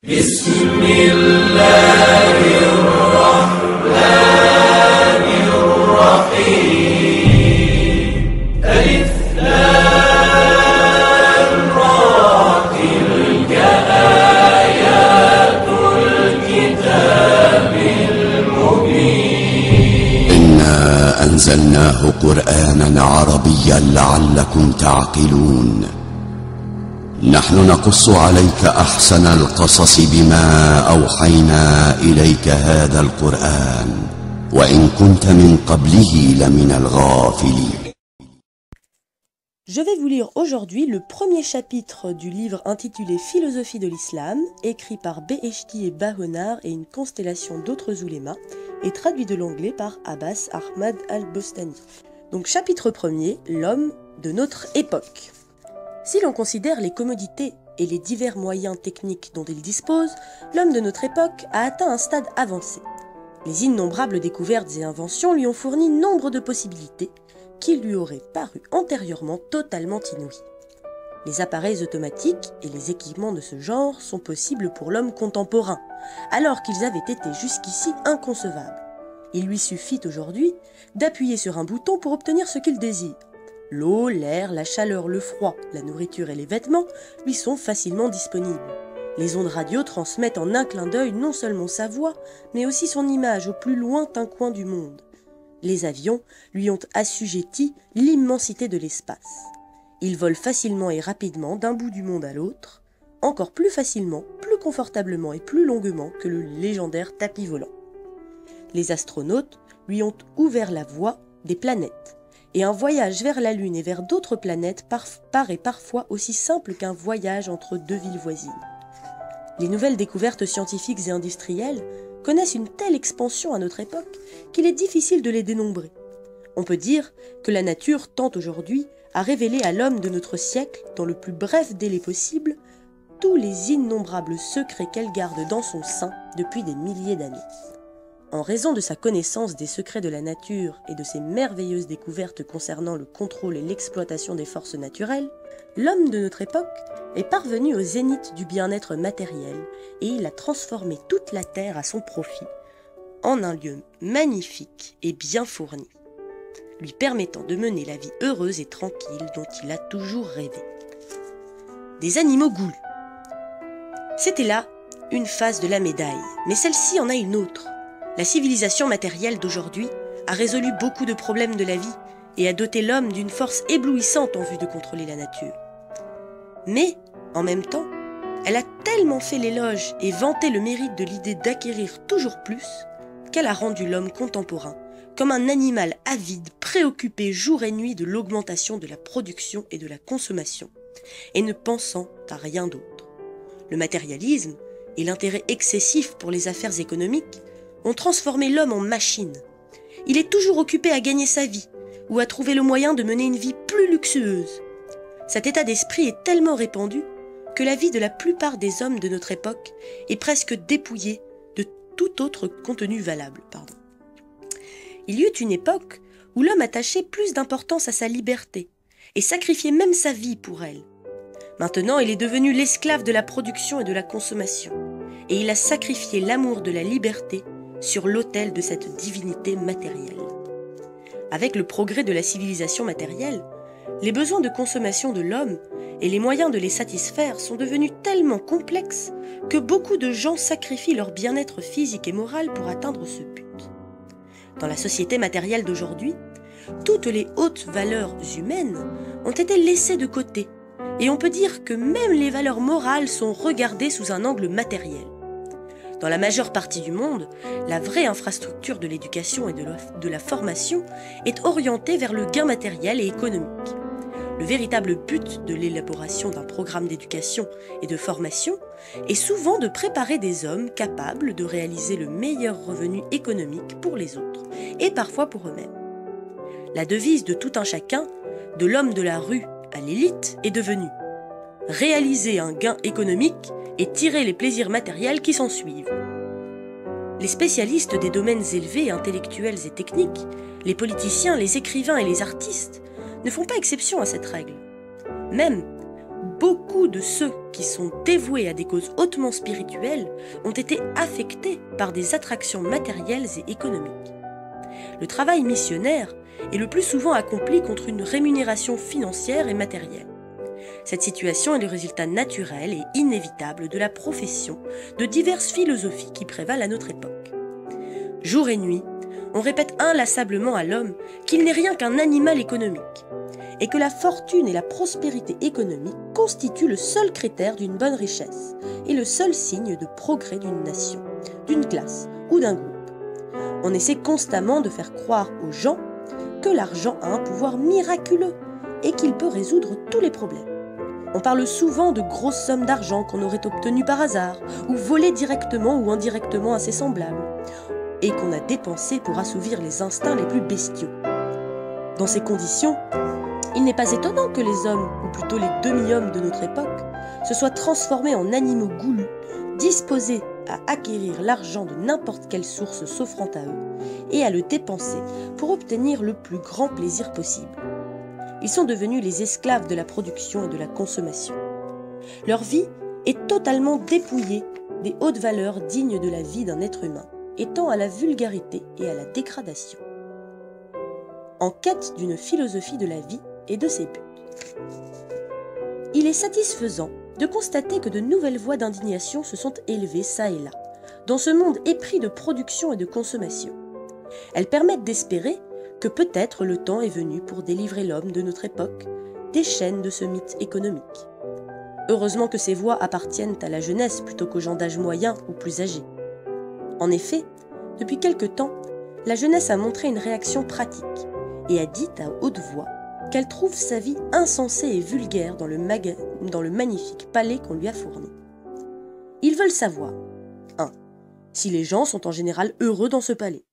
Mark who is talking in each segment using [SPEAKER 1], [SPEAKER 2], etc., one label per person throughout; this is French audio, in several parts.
[SPEAKER 1] بسم الله الرحمن الرحيم ألف لام را تلك آيات الكتاب المبين
[SPEAKER 2] إنا أنزلناه قرآنا عربيا لعلكم تعقلون نحن نقص عليك أحسن القصص بما أوحينا إليك هذا القرآن وإن كنت من قبله لمن الغافلين.
[SPEAKER 3] Je vais vous lire aujourd'hui le premier chapitre du livre intitulé Philosophie de l'Islam, écrit par Beheshti et Bahonar et une constellation d'autres oulémas, et traduit de l'anglais par Abbas Ahmad al-Bostani. Donc chapitre 1er, l'homme de notre époque. Si l'on considère les commodités et les divers moyens techniques dont il dispose, l'homme de notre époque a atteint un stade avancé. Les innombrables découvertes et inventions lui ont fourni nombre de possibilités qui lui auraient paru antérieurement totalement inouïes. Les appareils automatiques et les équipements de ce genre sont possibles pour l'homme contemporain, alors qu'ils avaient été jusqu'ici inconcevables. Il lui suffit aujourd'hui d'appuyer sur un bouton pour obtenir ce qu'il désire. L'eau, l'air, la chaleur, le froid, la nourriture et les vêtements lui sont facilement disponibles. Les ondes radio transmettent en un clin d'œil non seulement sa voix, mais aussi son image au plus lointain coin du monde. Les avions lui ont assujetti l'immensité de l'espace. Il vole facilement et rapidement d'un bout du monde à l'autre, encore plus facilement, plus confortablement et plus longuement que le légendaire tapis volant. Les astronautes lui ont ouvert la voie des planètes. Et un voyage vers la Lune et vers d'autres planètes paraît parfois aussi simple qu'un voyage entre deux villes voisines. Les nouvelles découvertes scientifiques et industrielles connaissent une telle expansion à notre époque qu'il est difficile de les dénombrer. On peut dire que la nature tente aujourd'hui à révéler à l'homme de notre siècle, dans le plus bref délai possible, tous les innombrables secrets qu'elle garde dans son sein depuis des milliers d'années. En raison de sa connaissance des secrets de la nature et de ses merveilleuses découvertes concernant le contrôle et l'exploitation des forces naturelles, l'homme de notre époque est parvenu au zénith du bien-être matériel et il a transformé toute la terre à son profit en un lieu magnifique et bien fourni, lui permettant de mener la vie heureuse et tranquille dont il a toujours rêvé. Des animaux goulus. C'était là une face de la médaille, mais celle-ci en a une autre. La civilisation matérielle d'aujourd'hui a résolu beaucoup de problèmes de la vie et a doté l'homme d'une force éblouissante en vue de contrôler la nature. Mais, en même temps, elle a tellement fait l'éloge et vanté le mérite de l'idée d'acquérir toujours plus qu'elle a rendu l'homme contemporain comme un animal avide, préoccupé jour et nuit de l'augmentation de la production et de la consommation, et ne pensant à rien d'autre. Le matérialisme et l'intérêt excessif pour les affaires économiques ont transformé l'homme en machine. Il est toujours occupé à gagner sa vie ou à trouver le moyen de mener une vie plus luxueuse. Cet état d'esprit est tellement répandu que la vie de la plupart des hommes de notre époque est presque dépouillée de tout autre contenu valable. Il y eut une époque où l'homme attachait plus d'importance à sa liberté et sacrifiait même sa vie pour elle. Maintenant, il est devenu l'esclave de la production et de la consommation, et il a sacrifié l'amour de la liberté sur l'autel de cette divinité matérielle. Avec le progrès de la civilisation matérielle, les besoins de consommation de l'homme et les moyens de les satisfaire sont devenus tellement complexes que beaucoup de gens sacrifient leur bien-être physique et moral pour atteindre ce but. Dans la société matérielle d'aujourd'hui, toutes les hautes valeurs humaines ont été laissées de côté, et on peut dire que même les valeurs morales sont regardées sous un angle matériel. Dans la majeure partie du monde, la vraie infrastructure de l'éducation et de la formation est orientée vers le gain matériel et économique. Le véritable but de l'élaboration d'un programme d'éducation et de formation est souvent de préparer des hommes capables de réaliser le meilleur revenu économique pour les autres, et parfois pour eux-mêmes. La devise de tout un chacun, de l'homme de la rue à l'élite, est devenue « réaliser un gain économique et tirer les plaisirs matériels qui s'ensuivent ». Les spécialistes des domaines élevés, intellectuels et techniques, les politiciens, les écrivains et les artistes ne font pas exception à cette règle. Même, beaucoup de ceux qui sont dévoués à des causes hautement spirituelles ont été affectés par des attractions matérielles et économiques. Le travail missionnaire est le plus souvent accompli contre une rémunération financière et matérielle. Cette situation est le résultat naturel et inévitable de la profession de diverses philosophies qui prévalent à notre époque. Jour et nuit, on répète inlassablement à l'homme qu'il n'est rien qu'un animal économique, et que la fortune et la prospérité économique constituent le seul critère d'une bonne richesse et le seul signe de progrès d'une nation, d'une classe ou d'un groupe. On essaie constamment de faire croire aux gens que l'argent a un pouvoir miraculeux et qu'il peut résoudre tous les problèmes. On parle souvent de grosses sommes d'argent qu'on aurait obtenues par hasard, ou volées directement ou indirectement à ses semblables, et qu'on a dépensées pour assouvir les instincts les plus bestiaux. Dans ces conditions, il n'est pas étonnant que les hommes, ou plutôt les demi-hommes de notre époque, se soient transformés en animaux goulus, disposés à acquérir l'argent de n'importe quelle source s'offrant à eux, et à le dépenser pour obtenir le plus grand plaisir possible. Ils sont devenus les esclaves de la production et de la consommation. Leur vie est totalement dépouillée des hautes valeurs dignes de la vie d'un être humain, étant à la vulgarité et à la dégradation. En quête d'une philosophie de la vie et de ses buts. Il est satisfaisant de constater que de nouvelles voix d'indignation se sont élevées çà et là, dans ce monde épris de production et de consommation. Elles permettent d'espérer que peut-être le temps est venu pour délivrer l'homme de notre époque des chaînes de ce mythe économique. Heureusement que ces voix appartiennent à la jeunesse plutôt qu'aux gens d'âge moyen ou plus âgés. En effet, depuis quelque temps, la jeunesse a montré une réaction pratique et a dit à haute voix qu'elle trouve sa vie insensée et vulgaire dans le magnifique palais qu'on lui a fourni. Ils veulent savoir 1. Si les gens sont en général heureux dans ce palais.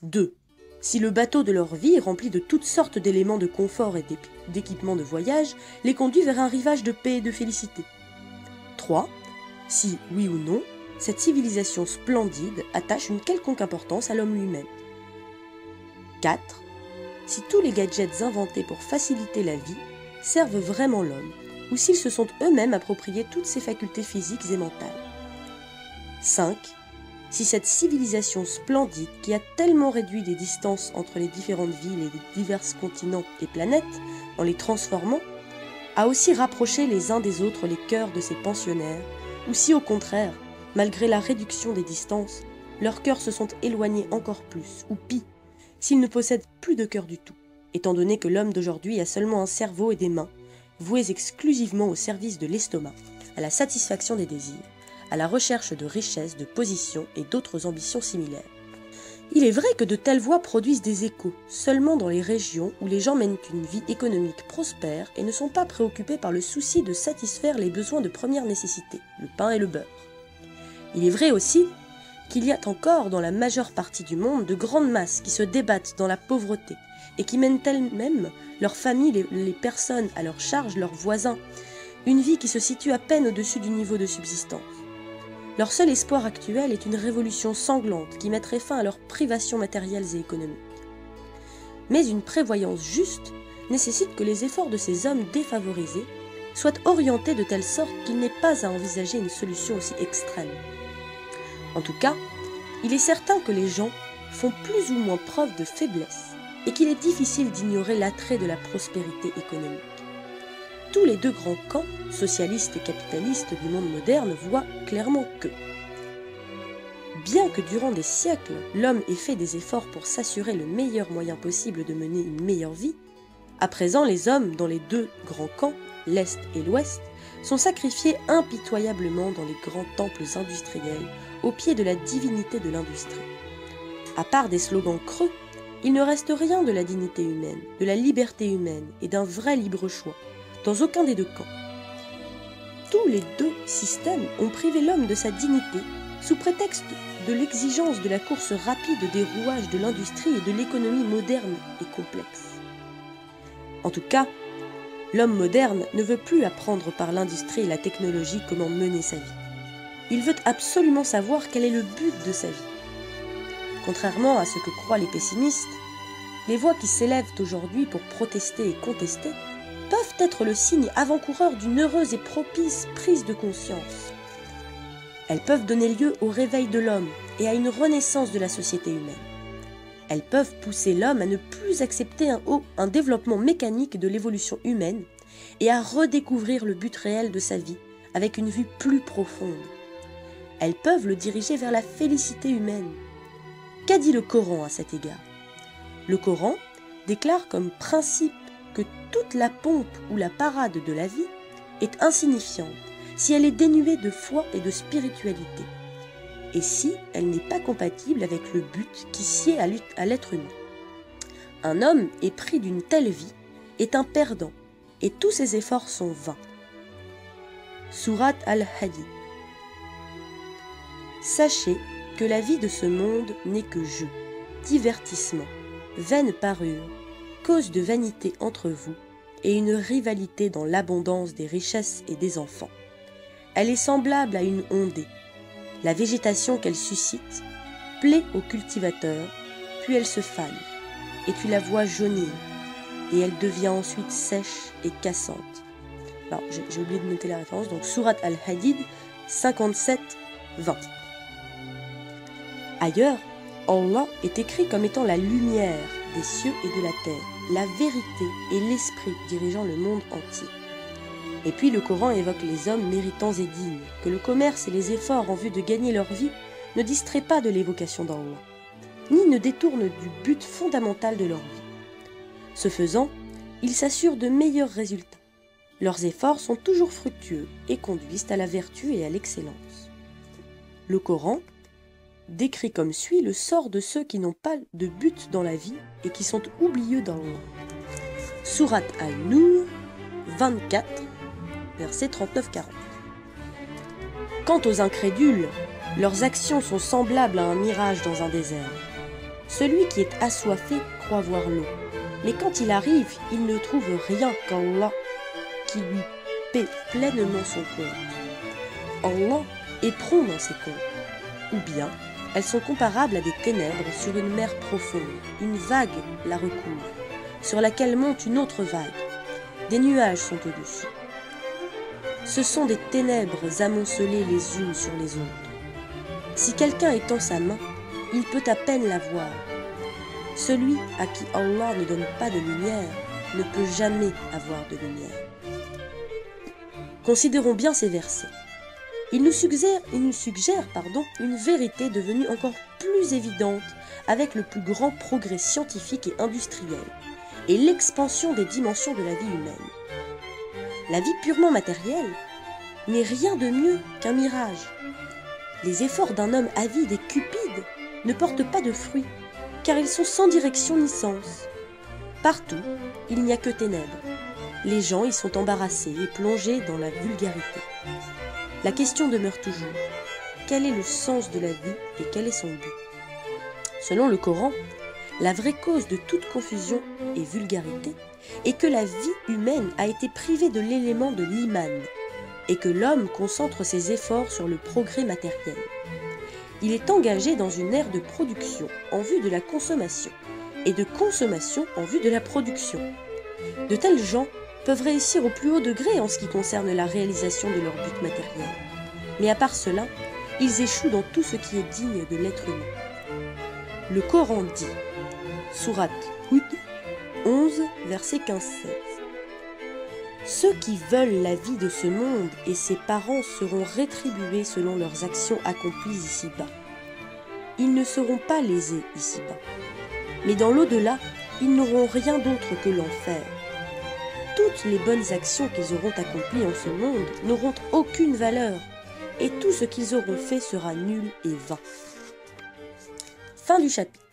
[SPEAKER 3] 2. Si le bateau de leur vie, rempli de toutes sortes d'éléments de confort et d'équipements de voyage, les conduit vers un rivage de paix et de félicité. 3. Si, oui ou non, cette civilisation splendide attache une quelconque importance à l'homme lui-même. 4. Si tous les gadgets inventés pour faciliter la vie servent vraiment l'homme, ou s'ils se sont eux-mêmes appropriés toutes ses facultés physiques et mentales. 5. Si cette civilisation splendide qui a tellement réduit les distances entre les différentes villes et les divers continents et planètes, en les transformant, a aussi rapproché les uns des autres les cœurs de ses pensionnaires, ou si au contraire, malgré la réduction des distances, leurs cœurs se sont éloignés encore plus, ou pis, s'ils ne possèdent plus de cœur du tout, étant donné que l'homme d'aujourd'hui a seulement un cerveau et des mains, voués exclusivement au service de l'estomac, à la satisfaction des désirs, à la recherche de richesses, de positions et d'autres ambitions similaires. Il est vrai que de telles voix produisent des échos seulement dans les régions où les gens mènent une vie économique prospère et ne sont pas préoccupés par le souci de satisfaire les besoins de première nécessité, le pain et le beurre. Il est vrai aussi qu'il y a encore dans la majeure partie du monde de grandes masses qui se débattent dans la pauvreté et qui mènent elles-mêmes leurs familles, les personnes à leur charge, leurs voisins, une vie qui se situe à peine au-dessus du niveau de subsistance. Leur seul espoir actuel est une révolution sanglante qui mettrait fin à leurs privations matérielles et économiques. Mais une prévoyance juste nécessite que les efforts de ces hommes défavorisés soient orientés de telle sorte qu'il n'est pas à envisager une solution aussi extrême. En tout cas, il est certain que les gens font plus ou moins preuve de faiblesse et qu'il est difficile d'ignorer l'attrait de la prospérité économique. Tous les deux grands camps, socialistes et capitalistes du monde moderne, voient clairement que, bien que durant des siècles, l'homme ait fait des efforts pour s'assurer le meilleur moyen possible de mener une meilleure vie, à présent les hommes dans les deux grands camps, l'Est et l'Ouest, sont sacrifiés impitoyablement dans les grands temples industriels, au pied de la divinité de l'industrie. À part des slogans creux, il ne reste rien de la dignité humaine, de la liberté humaine et d'un vrai libre choix, dans aucun des deux camps. Tous les deux systèmes ont privé l'homme de sa dignité sous prétexte de l'exigence de la course rapide des rouages de l'industrie et de l'économie moderne et complexe. En tout cas, l'homme moderne ne veut plus apprendre par l'industrie et la technologie comment mener sa vie. Il veut absolument savoir quel est le but de sa vie. Contrairement à ce que croient les pessimistes, les voix qui s'élèvent aujourd'hui pour protester et contester peuvent être le signe avant-coureur d'une heureuse et propice prise de conscience. Elles peuvent donner lieu au réveil de l'homme et à une renaissance de la société humaine. Elles peuvent pousser l'homme à ne plus accepter un développement mécanique de l'évolution humaine et à redécouvrir le but réel de sa vie avec une vue plus profonde. Elles peuvent le diriger vers la félicité humaine. Qu'a dit le Coran à cet égard? Le Coran déclare comme principe que toute la pompe ou la parade de la vie est insignifiante si elle est dénuée de foi et de spiritualité, et si elle n'est pas compatible avec le but qui sied à l'être humain. Un homme épris d'une telle vie est un perdant, et tous ses efforts sont vains. Sourate Al-Hadid. Sachez que la vie de ce monde n'est que jeu, divertissement, vaine parure, cause de vanité entre vous, et une rivalité dans l'abondance des richesses et des enfants. Elle est semblable à une ondée. La végétation qu'elle suscite plaît au cultivateur, puis elle se fane, et tu la vois jaunir, et elle devient ensuite sèche et cassante. Alors, j'ai oublié de noter la référence, donc Sourate Al-Hadid 57-20. Ailleurs, Allah est écrit comme étant la lumière des cieux et de la terre, la vérité et l'esprit dirigeant le monde entier. Et puis le Coran évoque les hommes méritants et dignes, que le commerce et les efforts en vue de gagner leur vie ne distraient pas de l'évocation d'Allah, ni ne détournent du but fondamental de leur vie. Ce faisant, ils s'assurent de meilleurs résultats. Leurs efforts sont toujours fructueux et conduisent à la vertu et à l'excellence. Le Coran décrit comme suit le sort de ceux qui n'ont pas de but dans la vie et qui sont oublieux d'Allah. Sourate An-Nur 24, versets 39-40. Quant aux incrédules, leurs actions sont semblables à un mirage dans un désert. Celui qui est assoiffé croit voir l'eau, mais quand il arrive, il ne trouve rien qu'Allah qui lui paie pleinement son compte. Allah est prompt dans ses comptes, ou bien elles sont comparables à des ténèbres sur une mer profonde. Une vague la recouvre, sur laquelle monte une autre vague. Des nuages sont au-dessus. Ce sont des ténèbres amoncelées les unes sur les autres. Si quelqu'un étend sa main, il peut à peine la voir. Celui à qui Allah ne donne pas de lumière ne peut jamais avoir de lumière. Considérons bien ces versets. Il nous suggère une vérité devenue encore plus évidente avec le plus grand progrès scientifique et industriel et l'expansion des dimensions de la vie humaine. La vie purement matérielle n'est rien de mieux qu'un mirage. Les efforts d'un homme avide et cupide ne portent pas de fruits, car ils sont sans direction ni sens. Partout, il n'y a que ténèbres. Les gens y sont embarrassés et plongés dans la vulgarité. La question demeure toujours, quel est le sens de la vie et quel est son but? Selon le Coran, la vraie cause de toute confusion et vulgarité est que la vie humaine a été privée de l'élément de l'iman et que l'homme concentre ses efforts sur le progrès matériel. Il est engagé dans une ère de production en vue de la consommation et de consommation en vue de la production. De tels gens peuvent réussir au plus haut degré en ce qui concerne la réalisation de leur but matériel. Mais à part cela, ils échouent dans tout ce qui est digne de l'être humain. Le Coran dit, Sourate Hud 11, verset 15-16. Ceux qui veulent la vie de ce monde et ses parents seront rétribués selon leurs actions accomplies ici-bas. Ils ne seront pas lésés ici-bas, mais dans l'au-delà, ils n'auront rien d'autre que l'enfer. Toutes les bonnes actions qu'ils auront accomplies en ce monde n'auront aucune valeur, et tout ce qu'ils auront fait sera nul et vain. Fin du chapitre.